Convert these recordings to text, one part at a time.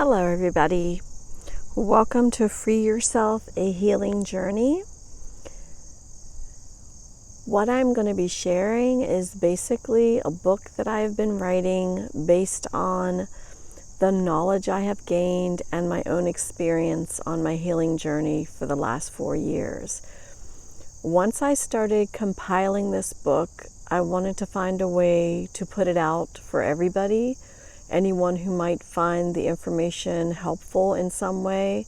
Hello everybody. Welcome to Free Yourself, a Healing Journey. What I'm going to be sharing is basically a book that I've been writing based on the knowledge I have gained and my own experience on my healing journey for the last 4 years. Once I started compiling this book, I wanted to find a way to put it out for everybody. Anyone who might find the information helpful in some way.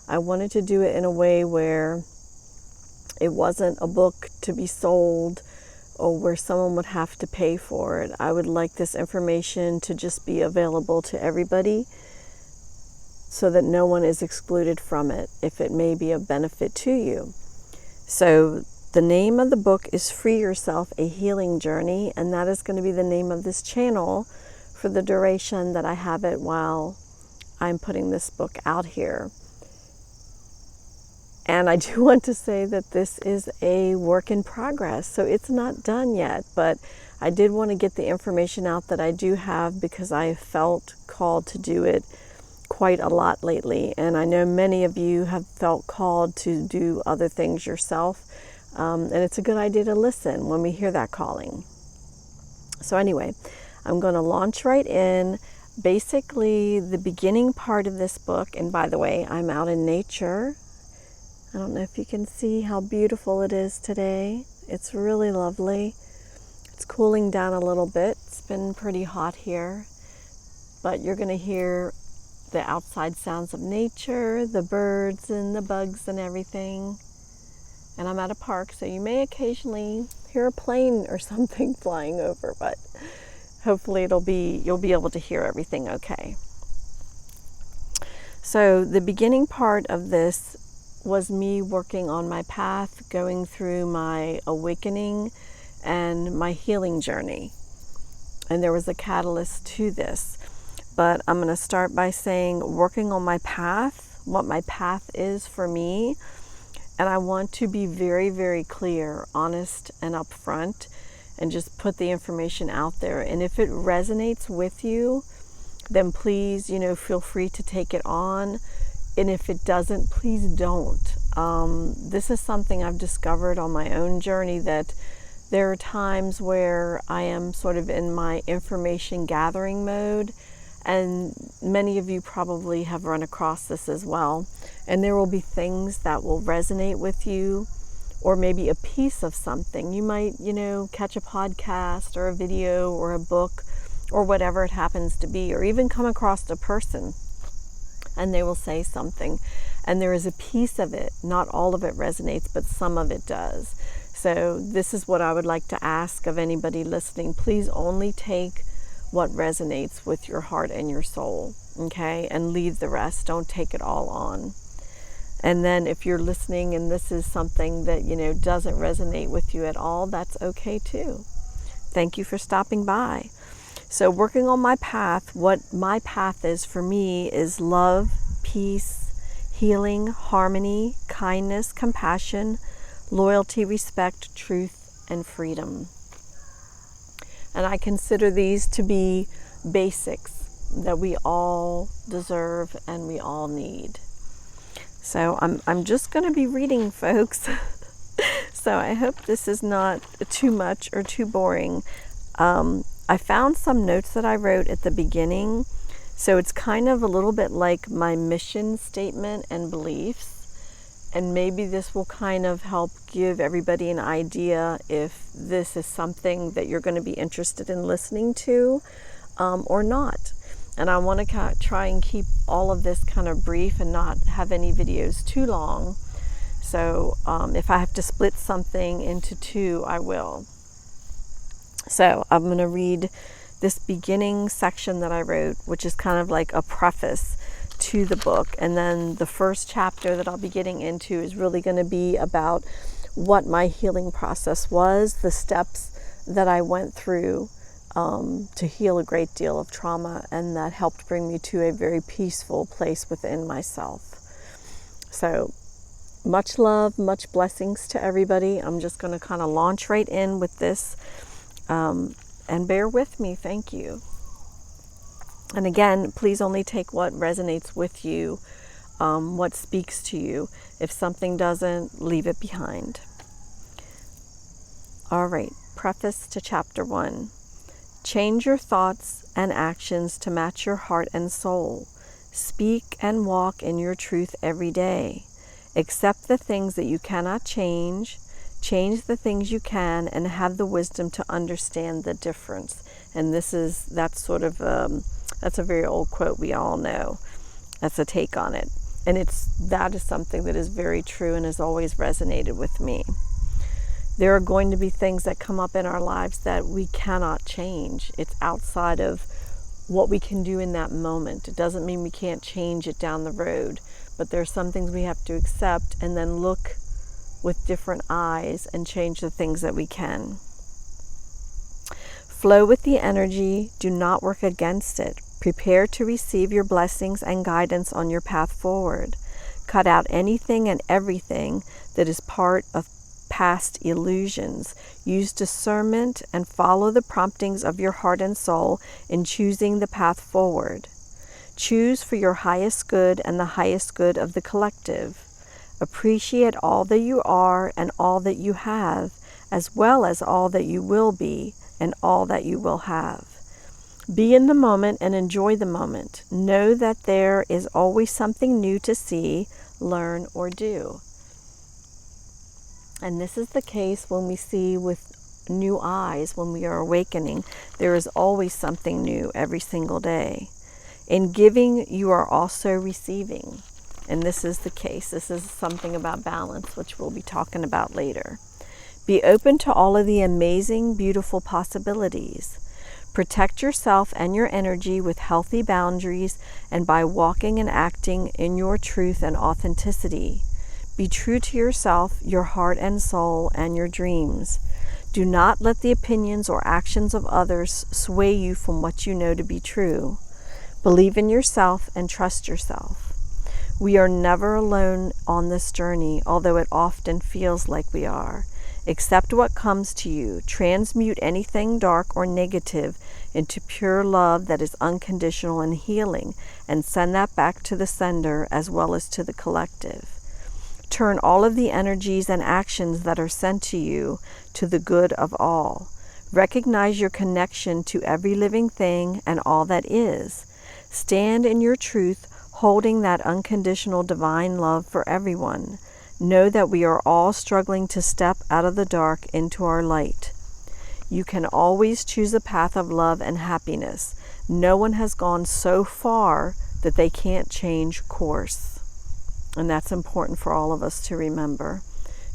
I wanted to do it in a way where it wasn't a book to be sold or where someone would have to pay for it. I would like this information to just be available to everybody so that no one is excluded from it if it may be of benefit to you. So the name of the book is Free Yourself, a Healing Journey, and that is going to be the name of this channel for the duration that I have it while I'm putting this book out here. And I do want to say that this is a work in progress, so it's not done yet, but I did want to get the information out that I do have because I felt called to do it quite a lot lately. And I know many of you have felt called to do other things yourself, and it's a good idea to listen when we hear that calling. So anyway, I'm going to launch right in. Basically, the beginning part of this book, and by the way, I'm out in nature. I don't know if you can see how beautiful it is today. It's really lovely. It's cooling down a little bit. It's been pretty hot here, but you're going to hear the outside sounds of nature, the birds and the bugs and everything. And I'm at a park, so you may occasionally hear a plane or something flying over, but hopefully you'll be able to hear everything okay. So the beginning part of this was me working on my path, going through my awakening and my healing journey. And there was a catalyst to this. But I'm going to start by saying working on my path, what my path is for me. And I want to be very, very clear, honest, and upfront, and just put the information out there. And if it resonates with you, then please, feel free to take it on. And if it doesn't, please don't. This is something I've discovered on my own journey, that there are times where I am sort of in my information gathering mode. And many of you probably have run across this as well. And there will be things that will resonate with you, or maybe a piece of something. You might, catch a podcast or a video or a book or whatever it happens to be, or even come across a person and they will say something. And there is a piece of it, not all of it resonates, but some of it does. So this is what I would like to ask of anybody listening. Please only take what resonates with your heart and your soul, okay? And leave the rest. Don't take it all on. And then if you're listening and this is something that, doesn't resonate with you at all, that's okay too. Thank you for stopping by. So working on my path, what my path is for me is love, peace, healing, harmony, kindness, compassion, loyalty, respect, truth, and freedom. And I consider these to be basics that we all deserve and we all need. So I'm just going to be reading, folks. So I hope this is not too much or too boring. I found some notes that I wrote at the beginning. So it's kind of a little bit like my mission statement and beliefs. And maybe this will kind of help give everybody an idea if this is something that you're going to be interested in listening to or not. And I want to try and keep all of this kind of brief and not have any videos too long. So if I have to split something into two, I will. So I'm going to read this beginning section that I wrote, which is kind of like a preface to the book. And then the first chapter that I'll be getting into is really going to be about what my healing process was, the steps that I went through to heal a great deal of trauma, and that helped bring me to a very peaceful place within myself. So much love, much blessings to everybody. I'm just going to kind of launch right in with this, and bear with me. Thank you. And again, please only take what resonates with you, what speaks to you. If something doesn't, leave it behind. All right, preface to chapter 1. Change your thoughts and actions to match your heart and soul. Speak and walk in your truth every day. Accept the things that you cannot change. Change the things you can, and have the wisdom to understand the difference. And that's a very old quote we all know. That's a take on it. And that is something that is very true and has always resonated with me. There are going to be things that come up in our lives that we cannot change. It's outside of what we can do in that moment. It doesn't mean we can't change it down the road, but there are some things we have to accept and then look with different eyes and change the things that we can. Flow with the energy. Do not work against it. Prepare to receive your blessings and guidance on your path forward. Cut out anything and everything that is part of past illusions. Use discernment and follow the promptings of your heart and soul in choosing the path forward. Choose for your highest good and the highest good of the collective. Appreciate all that you are and all that you have, as well as all that you will be and all that you will have. Be in the moment and enjoy the moment. Know that there is always something new to see, learn, or do. And this is the case when we see with new eyes, when we are awakening. There is always something new every single day. In giving, you are also receiving. And this is the case. This is something about balance, which we'll be talking about later. Be open to all of the amazing, beautiful possibilities. Protect yourself and your energy with healthy boundaries and by walking and acting in your truth and authenticity. Be true to yourself, your heart and soul, and your dreams. Do not let the opinions or actions of others sway you from what you know to be true. Believe in yourself and trust yourself. We are never alone on this journey, although it often feels like we are. Accept what comes to you. Transmute anything dark or negative into pure love that is unconditional and healing, and send that back to the sender as well as to the collective. Turn all of the energies and actions that are sent to you to the good of all. Recognize your connection to every living thing and all that is. Stand in your truth, holding that unconditional divine love for everyone. Know that we are all struggling to step out of the dark into our light. You can always choose a path of love and happiness. No one has gone so far that they can't change course. And that's important for all of us to remember,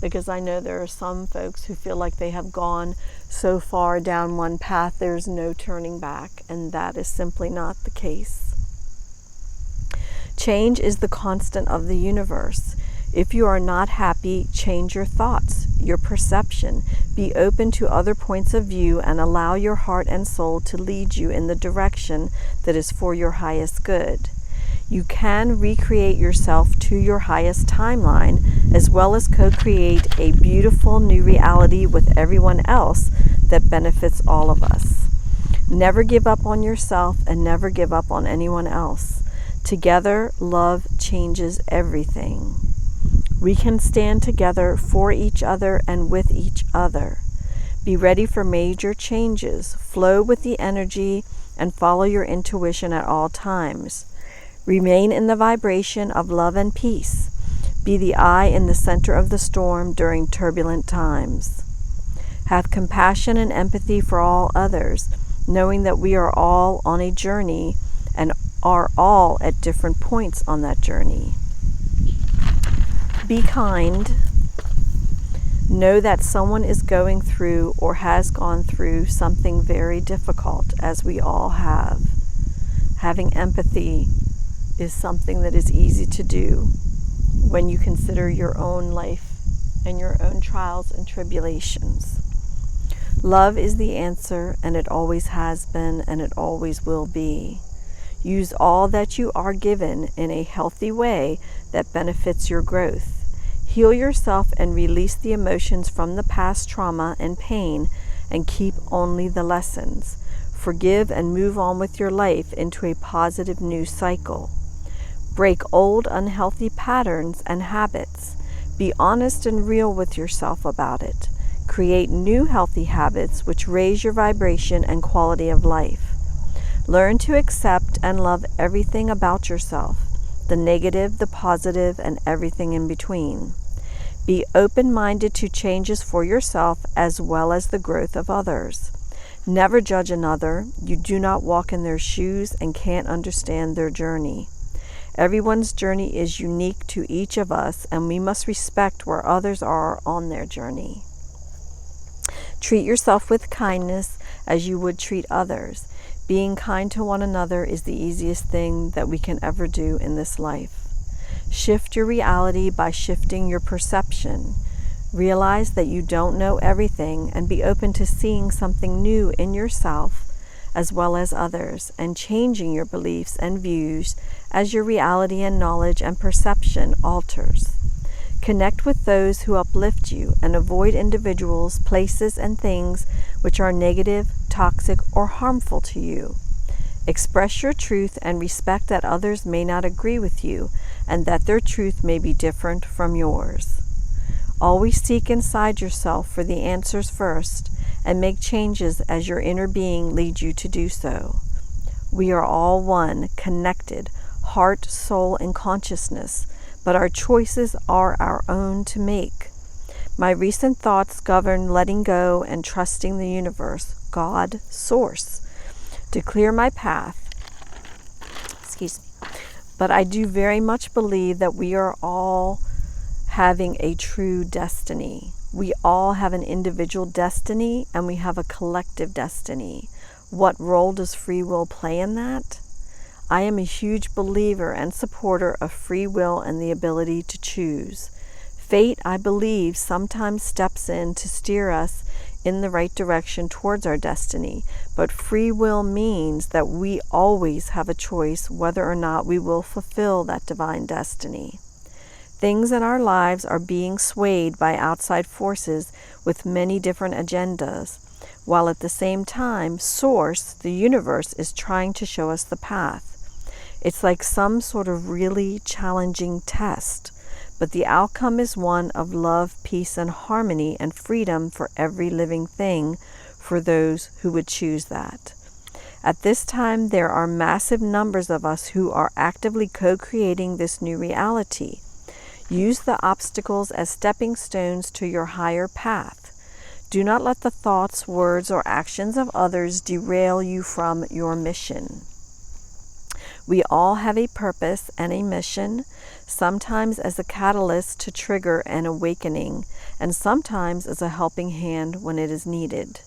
because I know there are some folks who feel like they have gone so far down one path there's no turning back, and that is simply not the case. Change is the constant of the universe. If you are not happy, change your thoughts, your perception. Be open to other points of view and allow your heart and soul to lead you in the direction that is for your highest good. You can recreate yourself to your highest timeline, as well as co-create a beautiful new reality with everyone else that benefits all of us. Never give up on yourself and never give up on anyone else. Together, love changes everything. We can stand together for each other and with each other. Be ready for major changes. Flow with the energy and follow your intuition at all times. Remain in the vibration of love and peace. Be the eye in the center of the storm during turbulent times. Have compassion and empathy for all others, knowing that we are all on a journey and are all at different points on that journey. Be kind. Know that someone is going through or has gone through something very difficult, as we all have. Having empathy is something that is easy to do when you consider your own life and your own trials and tribulations. Love is the answer, and it always has been, and it always will be. Use all that you are given in a healthy way that benefits your growth. Heal yourself and release the emotions from the past trauma and pain, and keep only the lessons. Forgive and move on with your life into a positive new cycle. Break old unhealthy patterns and habits. Be honest and real with yourself about it. Create new healthy habits which raise your vibration and quality of life. Learn to accept and love everything about yourself, the negative, the positive, and everything in between. Be open-minded to changes for yourself as well as the growth of others. Never judge another. You do not walk in their shoes and can't understand their journey. Everyone's journey is unique to each of us, and we must respect where others are on their journey. Treat yourself with kindness as you would treat others. Being kind to one another is the easiest thing that we can ever do in this life. Shift your reality by shifting your perception. Realize that you don't know everything and be open to seeing something new in yourself as well as others, and changing your beliefs and views as your reality and knowledge and perception alters. Connect with those who uplift you and avoid individuals, places, and things which are negative, toxic, or harmful to you. Express your truth and respect that others may not agree with you and that their truth may be different from yours. Always seek inside yourself for the answers first and make changes as your inner being leads you to do so. We are all one, connected, heart, soul, and consciousness, but our choices are our own to make. My recent thoughts govern letting go and trusting the universe, God, Source, to clear my path. But I do very much believe that we are all having a true destiny. We all have an individual destiny and we have a collective destiny. What role does free will play in that? I am a huge believer and supporter of free will and the ability to choose. Fate, I believe, sometimes steps in to steer us in the right direction towards our destiny, but free will means that we always have a choice whether or not we will fulfill that divine destiny. Things in our lives are being swayed by outside forces with many different agendas, while at the same time, Source, the universe, is trying to show us the path. It's like some sort of really challenging test, but the outcome is one of love, peace, and harmony and freedom for every living thing for those who would choose that. At this time, there are massive numbers of us who are actively co-creating this new reality. Use the obstacles as stepping stones to your higher path. Do not let the thoughts, words, or actions of others derail you from your mission. We all have a purpose and a mission, sometimes as a catalyst to trigger an awakening, and sometimes as a helping hand when it is needed.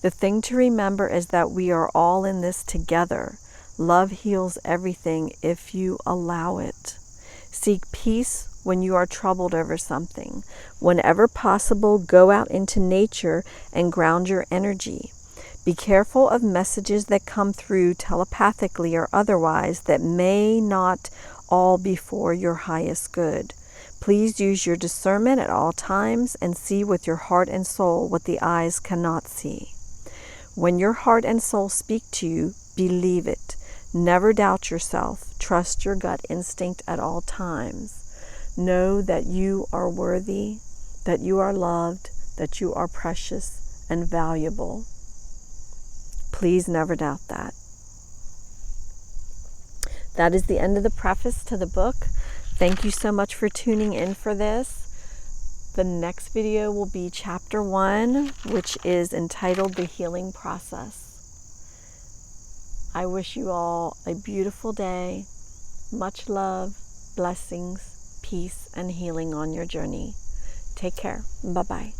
The thing to remember is that we are all in this together. Love heals everything if you allow it. Seek peace when you are troubled over something. Whenever possible, go out into nature and ground your energy. Be careful of messages that come through telepathically or otherwise that may not all be for your highest good. Please use your discernment at all times and see with your heart and soul what the eyes cannot see. When your heart and soul speak to you, believe it. Never doubt yourself. Trust your gut instinct at all times. Know that you are worthy, that you are loved, that you are precious and valuable. Please never doubt that. That is the end of the preface to the book. Thank you so much for tuning in for this. The next video will be chapter 1, which is entitled The Healing Process. I wish you all a beautiful day. Much love, blessings, peace, and healing on your journey. Take care. Bye-bye.